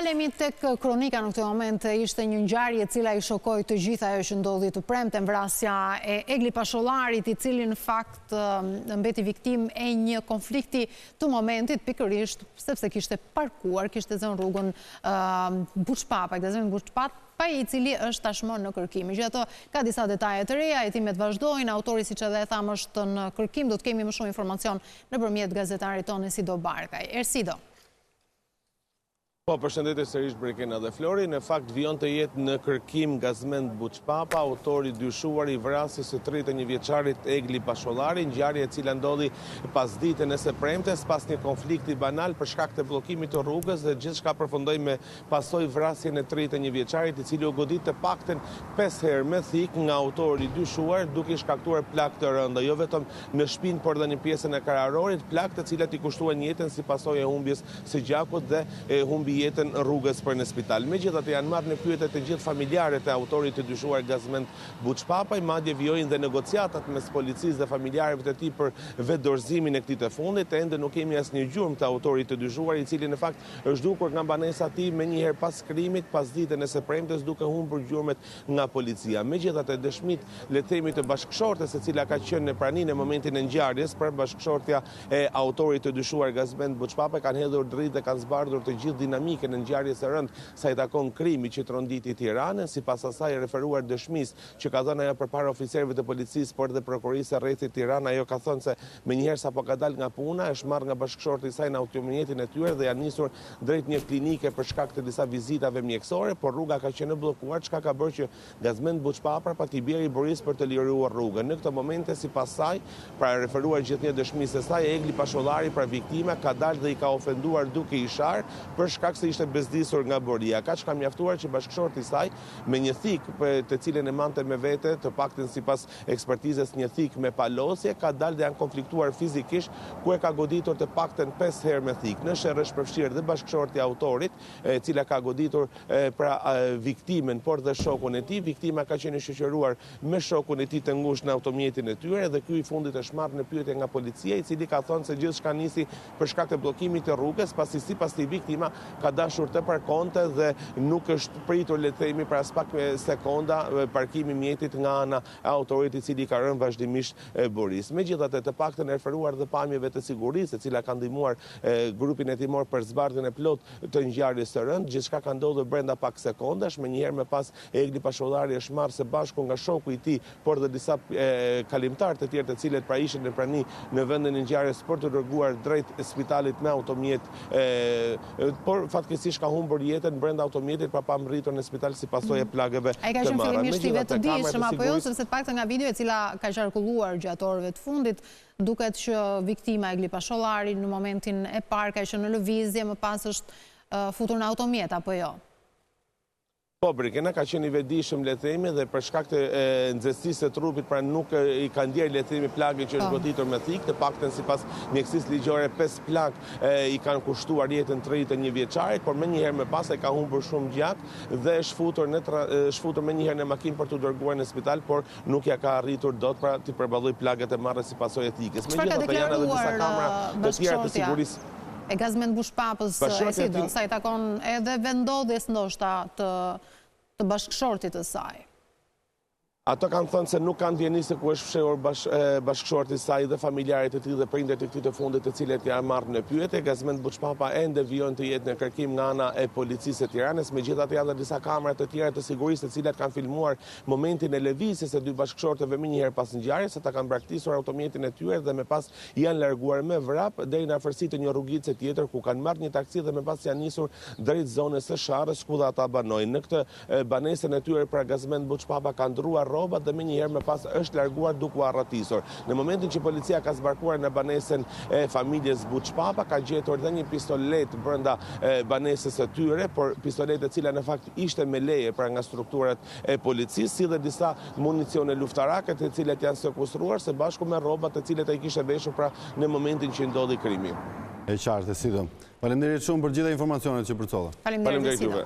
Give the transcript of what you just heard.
Kalemi tek kronika në këtë moment ishte një ngjarje e cila i shokoi të gjithë ajo që ndodhi të premten, vrasja e Egli Pashollarit, i cili në fakt mbeti viktimë e një konflikti të momentit, pikërisht sepse kishte parkuar, kishte zënë rrugën Buçpapa, i cili është tashmë në kërkim. Megjithatë, ka disa detaje të reja, hetimet vazhdojnë, autori siç edhe e thamë është në kërkim, do të kemi më shumë informacion nëpërmjet gazetarit tonë Ersido Barkaj. Ersido. Po, përshëndetje sërish Brekena dhe Flori. Në fakt vijon të jetë në kërkim Gazmend Buçpapa, autori dyshuar i vrasjes së 31 vjeçarit Egli Pashollari, ngjarje e cila ndodhi pas ditën e së premtes, pas një konflikti banal për shkak të bllokimit të rrugës dhe gjithçka përfundoi me pasojë vrasjen e 31 vjeçarit, i cili u godit të paktën 5 herë me thik nga autori dyshuar, duke shkaktuar plagë të rënda, jo vetëm në shpinë, por edhe në pjesën e kararorit, plagë të cilat i kushtuan jetën si pasojë e humbjes së gjakut dhe humbi jetën rrugës për në spital. Megjithatë janë marrë në pyetje të gjithë familjarët e autorit të dyshuar Gazmend Buçpapa, madje vijojnë dhe negociatat mes policisë dhe familjarëve të tij për vetdorëzimin e këtij të fundit. Ende nuk kemi asnjë gjurmë të autorit të dyshuar, i cili në fakt është dukur nga banesa e tij menjëherë pas krimit, pas ditën e së premtes, duke humbur gjurmët nga policia. Megjithatë dëshmitë le të themi të bashkëshortes, e cila ka qenë në praninë në momentin e ngjarjes, për bashkëshortja e autorit të dyshuar Gazmend Buçpapa, kanë hedhur dritë dhe kanë zbardhur të gjithë dinamikën në ngjarjes së rëndë sa i takon krimi që tronditi Tiranën, sipas asaj referuar dëshmisë që ka dhënë ajo përpara oficerëve të policisë, por dhe prokurisë së rrethit Tirana, ajo ka thënë se menjëherë sapo ka dalë nga puna, është marrë nga bashkëshorti i saj në automjetin e tyre dhe janë nisur drejt një klinike për shkak të disa vizitave mjekësore, por rruga ka qenë e bllokuar, çka ka bërë që Gazmend Buçpapa pa t'i bjerë i buris për të liruar rrugën. Në këtë momente, sipas saj, pra referuar gjithnjë dëshmisë së saj, Egli Pashollari, pra viktima, ka dalë dhe i ka ofenduar duke i sharë për shkak se ishte bezdisur nga boria. Kaq ka mjaftuar që bashkëshorti i saj me një thik të cilën e mante me vete, të paktën sipas ekspertizës një thik me palosje, ka dalë dhe janë konfliktuar fizikisht, ku e ka goditur të paktën 5 herë me thik. Në sherrë është përfshirë dhe bashkëshorti i autorit, e cila ka goditur pra viktimen, por dhe shokun e tij. Viktima ka qenë shoqëruar me shokun e tij të ngushtë në automjetin e tyre dhe ky i fundit është marrë në pyetje nga policia, i cili ka thënë se gjithçka nisi për shkak të bllokimit të rrugës, pasi sipas tij viktima ka dashur të parkonte dhe nuk është pritur, le të themi, për as pak sekonda parkimi i mjetit nga ana e autorit, i cili ka rënë vazhdimisht buris. Megjithatë, të paktën e referuar dhe pamjeve të sigurisë, e cila ka ndihmuar grupin hetimor për zbardhjen e plotë të ngjarjes së rëndë, gjithçka ka ndodhur brenda pak sekondash. Menjëherë më pas Egli Pashollari është marrë së bashku nga shoku i tij, por dhe disa kalimtar të tjerë, të cilët pra ishin në prani në vendin e ngjarjes, për të dërguar drejt spitalit me automjet, por fatkeqësisht ka humbur jetën brenda automjetit pa mbritur në spital si pasojë e plagëve të marra. Ai ka qenë fillimisht i vetëdijshëm apo jo, sepse të paktën nga video e cila ka qarkulluar gjatë orëve të fundit, duket që viktima Egli Pashollari në momentin e parë ka qenë në lëvizje, më pas është futur në automjet apo jo? Po, Brekena ka qenë i vetëdijshëm, le të themi, dhe për shkak të nxehtësisë së trupit, pra nuk i ka ndjerë, le të themi, plagën që është goditur me thik, të paktën sipas mjekësisë ligjore 5 plagë i kanë kushtuar jetën 31 vjeçarit, por menjëherë më pas ai ka humbur shumë gjak dhe është futur menjëherë në makinë për t'u dërguar në spital, por nuk ja ka arritur dot pra të përballojë plagët e marrë si pasojë e thikës. Megjithatë janë edhe disa kamera të tjera të sigurisë e Gazmend Buçpapës, Ersido, sa i takon edhe vendodhjes ndoshta të bashkëshortit të saj. Ato kanë thënë se nuk kanë vjeni se ku është fshehur bashkëshorti i saj dhe familjarët e tij dhe prindërit e këtij të fundit, të cilët janë marrë në pyetje. Gazmend Buçpapa ende vijon të jetë në kërkim nga ana e policisë së Tiranës. Megjithatë janë disa kamera të tjera të sigurisë, të cilat kanë filmuar momentin e lëvizjes së dy bashkëshortëve menjëherë pas ngjarjes, ata kanë braktisur automjetin e tyre dhe më pas janë larguar me vrap deri në afërsitë të një rrugice tjetër, ku kanë marrë një taksi dhe më pas janë nisur drejt zonës së Sharrës, ku ata banojnë. Në këtë banesën e tyre pra Gazmend Buçpapa ka ndruar rrobat dhe menjëherë më pas është larguar duke u arratisur. Në momentin që policia ka zbarkuar në banesën e familjes Buçpapa, ka gjetur edhe një pistolet brenda banesës së tyre, por pistolet e cila në fakt ishte me leje pra nga strukturat e policisë, si dhe disa municione luftarake të cilat janë sekustruar së bashku me rrobat të cilat ai kishte veshur pra në momentin që ndodhi krimi. E qartë, Ersido. Faleminderit shumë për gjitha informacionet që përcolla. Faleminderit, Ersido.